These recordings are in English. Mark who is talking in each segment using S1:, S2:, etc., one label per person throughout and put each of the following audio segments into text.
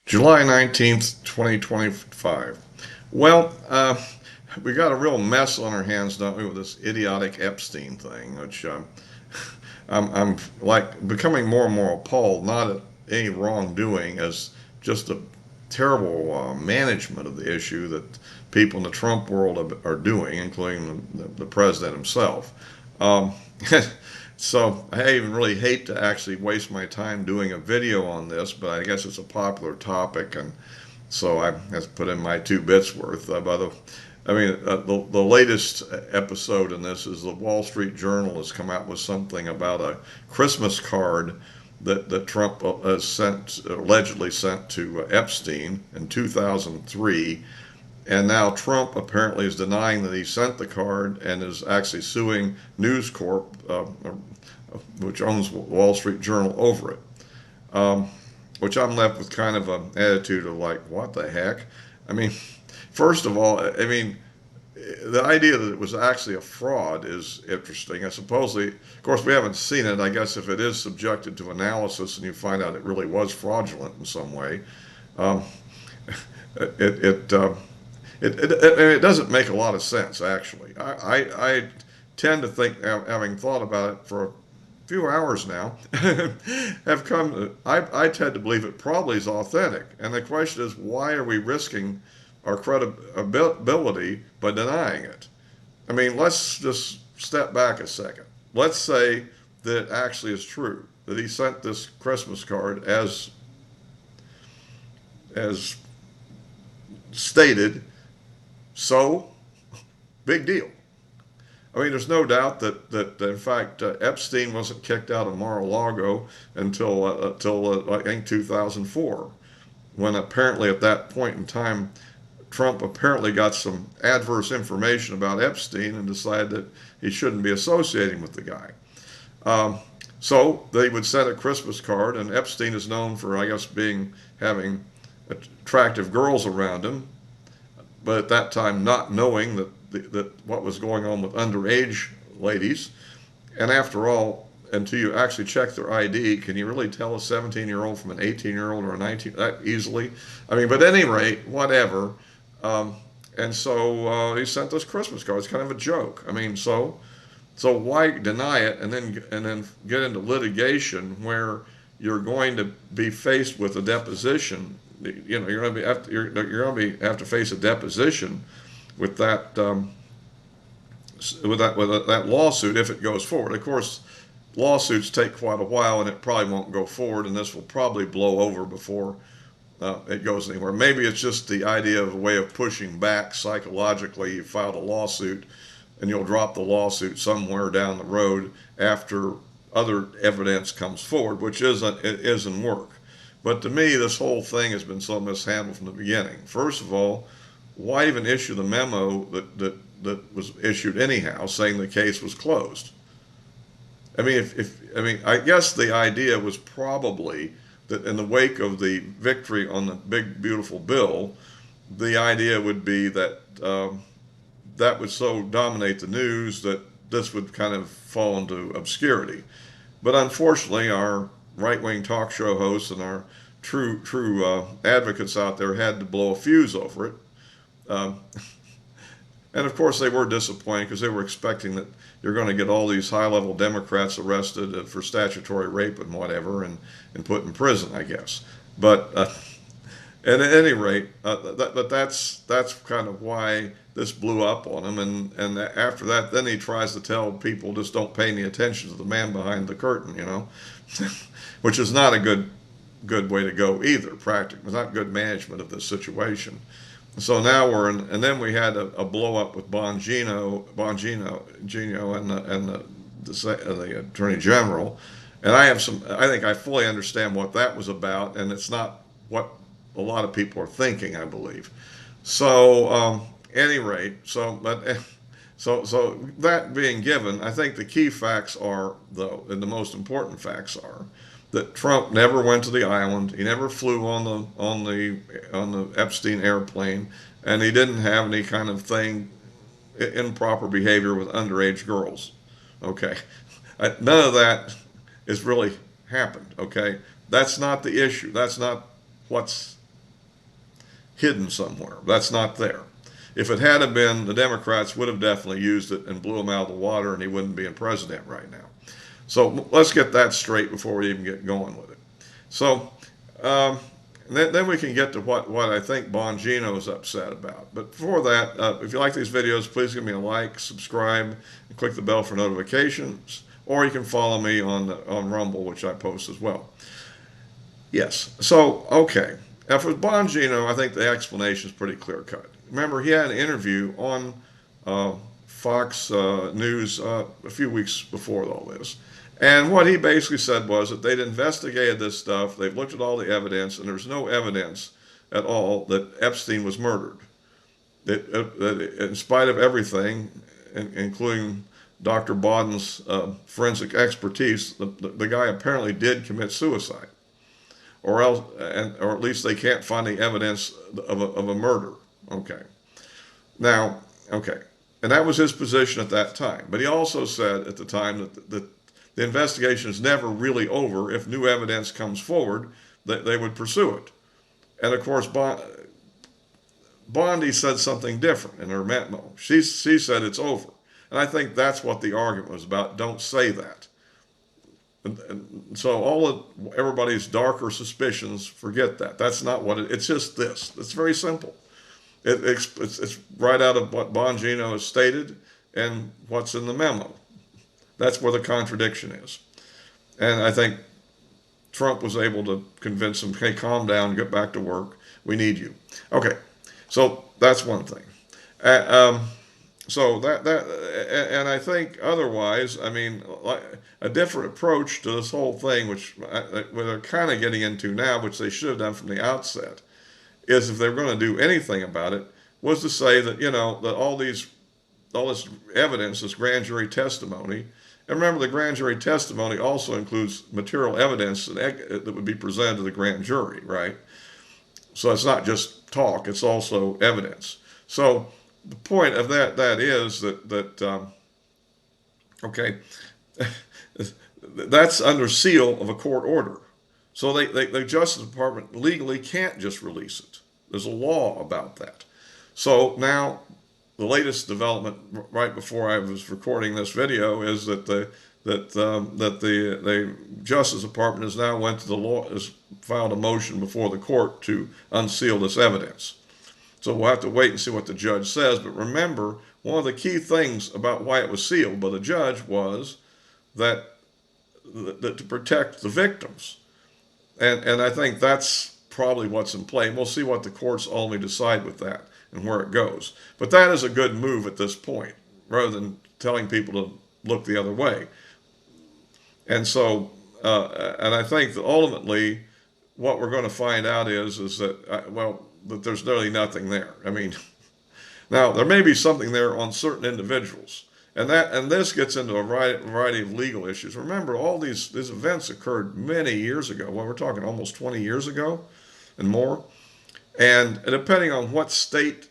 S1: July 19th, 2025. Well, we got a real mess on our hands, don't we, with this idiotic Epstein thing, which I'm like becoming more and more appalled, not at any wrongdoing, as just a terrible management of the issue that people in the Trump world are doing, including the president himself. Um, so I even really hate to actually waste my time doing a video on this, but I guess it's a popular topic, and so I have to put in my 2 bits worth. The latest episode in this is the Wall Street Journal has come out with something about a Christmas card that Trump allegedly sent to Epstein in 2003. And now Trump apparently is denying that he sent the card and is actually suing News Corp, which owns Wall Street Journal, over it. Um, which I'm left with kind of an attitude of like, what the heck? I mean, first of all, the idea that it was actually a fraud is interesting. And supposedly, of course, we haven't seen it. I guess if it is subjected to analysis and you find out it really was fraudulent in some way, um, it, it, uh, it doesn't make a lot of sense, actually. I tend to think, having thought about it for a few hours now, I tend to believe it probably is authentic. And the question is, why are we risking our credibility by denying it? I mean, let's just step back a second. Let's say that it actually is true, that he sent this Christmas card as stated. So, big deal. I mean, there's no doubt that in fact, Epstein wasn't kicked out of Mar-a-Lago until I think 2004, when apparently at that point in time, Trump apparently got some adverse information about Epstein and decided that he shouldn't be associating with the guy. Um, so they would send a Christmas card, and Epstein is known for, I guess, having attractive girls around him, but at that time not knowing that what was going on with underage ladies. And after all, until you actually check their ID, can you really tell a 17-year-old from an 18-year-old or a 19 that easily? I mean, but at any rate, whatever. Um, and so he sent us Christmas cards, kind of a joke. I mean, so why deny it and then get into litigation where you're going to be faced with a deposition? You know, you're going to have to face a deposition with that lawsuit if it goes forward. Of course, lawsuits take quite a while, and it probably won't go forward, and this will probably blow over before it goes anywhere. Maybe it's just the idea of a way of pushing back psychologically. You filed a lawsuit, and you'll drop the lawsuit somewhere down the road after other evidence comes forward, which isn't work. But to me, this whole thing has been so mishandled from the beginning. First of all, why even issue the memo that was issued anyhow, saying the case was closed? I mean, I guess the idea was probably that in the wake of the victory on the big beautiful bill, the idea would be that that would so dominate the news that this would kind of fall into obscurity. But unfortunately, our right-wing talk show hosts and our true advocates out there had to blow a fuse over it. Um, and of course, they were disappointed because they were expecting that you're going to get all these high-level Democrats arrested for statutory rape and whatever, and put in prison, I guess. But at any rate, but that's kind of why this blew up on him. And after that, then he tries to tell people just don't pay any attention to the man behind the curtain, which is not a good way to go either. Practically, it's not good management of this situation. So now we're in, and then we had a blow up with Bongino, and the Attorney General, and I think I fully understand what that was about, and it's not what a lot of people are thinking, I believe. So, any rate, so that being given, I think the key facts are, though, and the most important facts are, that Trump never went to the island. He never flew on the Epstein airplane, and he didn't have any kind of thing, improper behavior with underage girls. Okay, none of that has really happened. Okay, that's not the issue. That's not what's hidden somewhere. That's not there. If it had been, the Democrats would have definitely used it and blew him out of the water, and he wouldn't be a president right now. So let's get that straight before we even get going with it. So then we can get to what I think Bongino is upset about. But before that, if you like these videos, please give me a like, subscribe, and click the bell for notifications. Or you can follow me on Rumble, which I post as well. Yes. So, okay. Now for Bongino, I think the explanation is pretty clear cut. Remember, he had an interview on Fox News a few weeks before all this. And what he basically said was that they'd investigated this stuff, they've looked at all the evidence, and there's no evidence at all that Epstein was murdered. That in spite of everything, including Dr. Boden's forensic expertise, the guy apparently did commit suicide, or else, or at least they can't find the evidence of a murder. Okay. Now, okay, and that was his position at that time. But he also said at the time that the investigation is never really over. If new evidence comes forward, they would pursue it. And of course, Bondi said something different in her memo. She said it's over. And I think that's what the argument was about. Don't say that. And so all of everybody's darker suspicions, forget that. That's not what it's just this. It's very simple. It's right out of what Bongino has stated and what's in the memo. That's where the contradiction is. And I think Trump was able to convince him, hey, calm down, get back to work. We need you. Okay, so that's one thing. So and I think otherwise, I mean, a different approach to this whole thing, which they're kind of getting into now, which they should have done from the outset, is if they were going to do anything about it, was to say that, that all this evidence, this grand jury testimony, and remember the grand jury testimony also includes material evidence that would be presented to the grand jury, right? So it's not just talk, it's also evidence. So the point of that is that okay, that's under seal of a court order. So the Justice Department legally can't just release it. There's a law about that. So now the latest development, right before I was recording this video, is that the Justice Department has now has filed a motion before the court to unseal this evidence. So we'll have to wait and see what the judge says. But remember, one of the key things about why it was sealed by the judge was that to protect the victims. And I think that's probably what's in play. And we'll see what the courts ultimately decide with that and where it goes. But that is a good move at this point, rather than telling people to look the other way. And so, and I think that ultimately what we're going to find out is that, that there's really nothing there. I mean, now there may be something there on certain individuals. And this gets into a variety of legal issues. Remember, all these events occurred many years ago. Well, we're talking almost 20 years ago and more. And depending on what state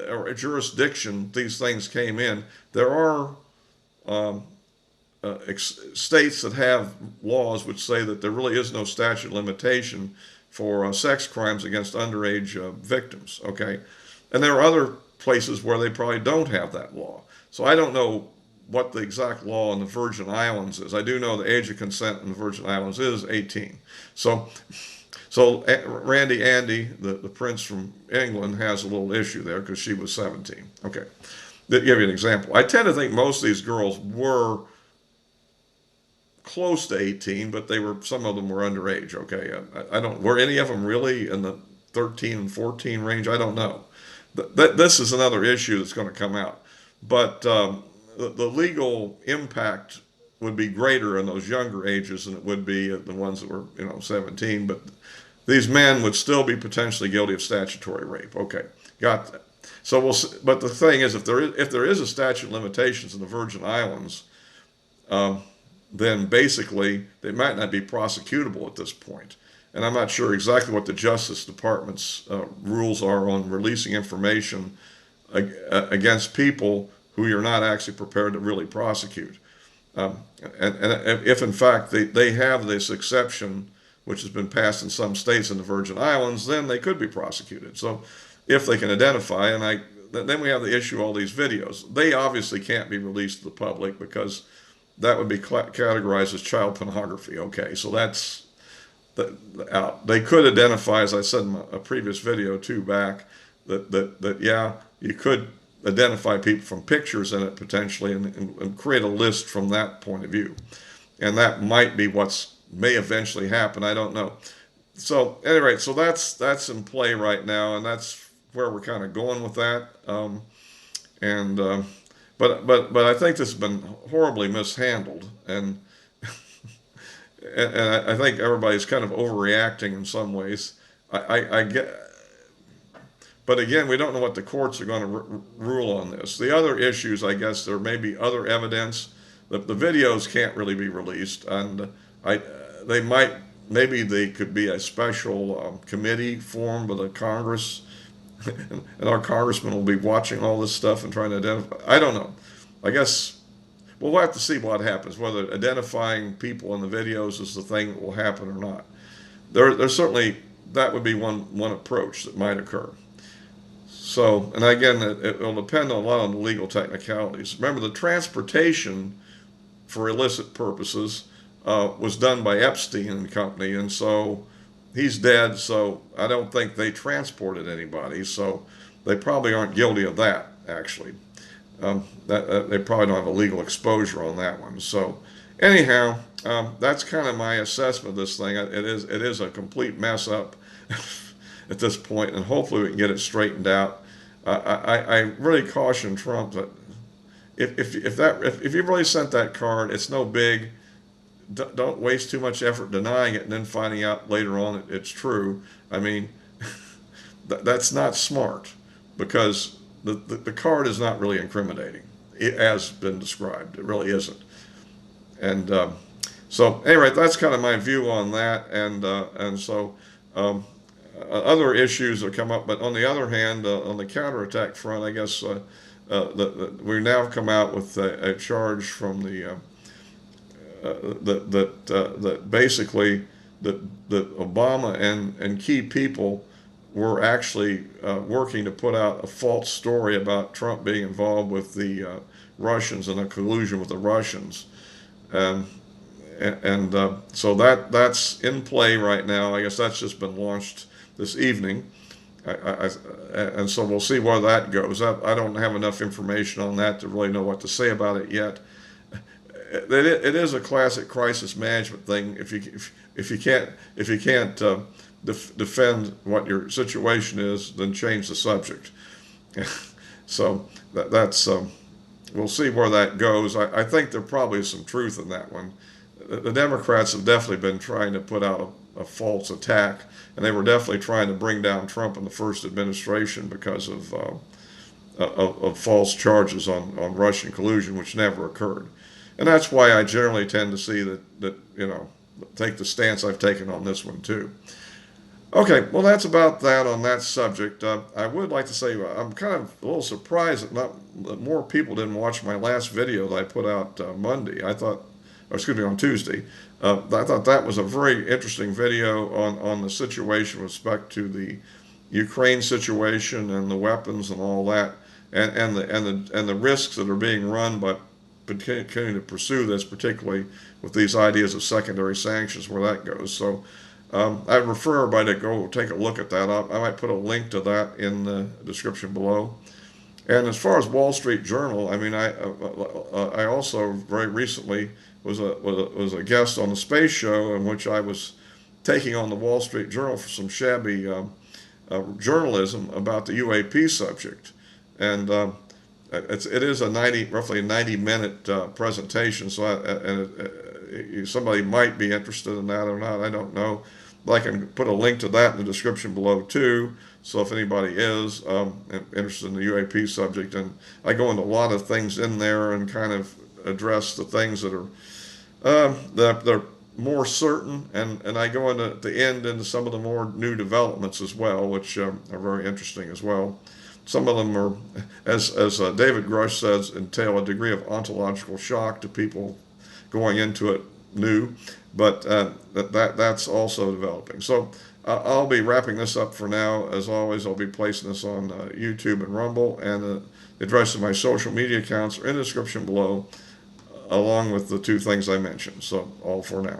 S1: or jurisdiction these things came in, there are states that have laws which say that there really is no statute of limitation for sex crimes against underage victims. Okay, and there are other places where they probably don't have that law. So I don't know what the exact law in the Virgin Islands is. I do know the age of consent in the Virgin Islands is 18. So Randy Andy, the prince from England, has a little issue there because she was 17. Okay, to give you an example, I tend to think most of these girls were close to 18, but some of them were underage. Okay, I don't. Were any of them really in the 13 and 14 range? I don't know. This is another issue that's going to come out. But the legal impact would be greater in those younger ages than it would be the ones that were 17. But these men would still be potentially guilty of statutory rape. Okay, got that. So we'll see. But the thing is, if there is a statute of limitations in the Virgin Islands, then basically they might not be prosecutable at this point. And I'm not sure exactly what the Justice Department's rules are on releasing information against people who you're not actually prepared to really prosecute. And if in fact they have this exception which has been passed in some states in the Virgin Islands, then they could be prosecuted. So if they can identify, and then we have the issue of all these videos. They obviously can't be released to the public because that would be categorized as child pornography. Okay, so that's out. They could identify, as I said in a previous video too back, that yeah, you could identify people from pictures in it potentially and create a list from that point of view. And that might be what's may eventually happen. I don't know. So at any rate, so that's in play right now, and that's where we're kind of going with that. And but I think this has been horribly mishandled, and I think everybody's kind of overreacting in some ways. I get, but again, we don't know what the courts are going to rule on this. The other issues, I guess, there may be other evidence. The videos can't really be released, and they might. Maybe they could be a special committee formed by the Congress, and our congressman will be watching all this stuff and trying to identify. I don't know. I guess we'll have to see what happens, whether identifying people in the videos is the thing that will happen or not. There's certainly, that would be one approach that might occur. So, and again, it will depend a lot on the legal technicalities. Remember, the transportation for illicit purposes was done by Epstein and Company, and so he's dead, so I don't think they transported anybody, so they probably aren't guilty of that, actually. They probably don't have a legal exposure on that one. So anyhow, that's kind of my assessment of this thing. It is a complete mess up at this point, and hopefully we can get it straightened out. I really caution Trump that if you really sent that card, it's no big. Don't waste too much effort denying it and then finding out later on it's true. I mean, that's not smart, because the card is not really incriminating, as been described. It really isn't. And so anyway, that's kind of my view on that. And so other issues that come up. But on the other hand, on the counterattack front, I guess we now come out with a charge from the that basically that Obama and key people were actually working to put out a false story about Trump being involved with the Russians and a collusion with the Russians. So that's in play right now. I guess that's just been launched this evening. And so we'll see where that goes. I don't have enough information on that to really know what to say about it yet. It is a classic crisis management thing. If you can't defend what your situation is, then change the subject. So that's we'll see where that goes. I think there probably is some truth in that one. The Democrats have definitely been trying to put out a false attack, and they were definitely trying to bring down Trump in the first administration because of false charges on Russian collusion, which never occurred. And that's why I generally tend to see that take the stance I've taken on this one too. Okay, well, that's about that on that subject. I would like to say I'm kind of a little surprised that more people didn't watch my last video that I put out Monday. On Tuesday. I thought that was a very interesting video on the situation with respect to the Ukraine situation and the weapons and all that, and the risks that are being run by continuing to pursue this, particularly with these ideas of secondary sanctions, where that goes. So I'd refer everybody to go take a look at that. I might put a link to that in the description below. And as far as Wall Street Journal, I mean, I also very recently was a guest on the space show in which I was taking on the Wall Street Journal for some shabby journalism about the UAP subject. And it is roughly a 90-minute presentation, so somebody might be interested in that or not, I don't know. But I can put a link to that in the description below too, so if anybody is interested in the UAP subject. And I go into a lot of things in there and kind of address the things that are more certain, and I go into at the end into some of the more new developments as well, which are very interesting as well. Some of them are, as David Grush says, entail a degree of ontological shock to people going into it new. But that's also developing. So I'll be wrapping this up for now. As always, I'll be placing this on YouTube and Rumble, and the address of my social media accounts are in the description below, along with the two things I mentioned. So all for now.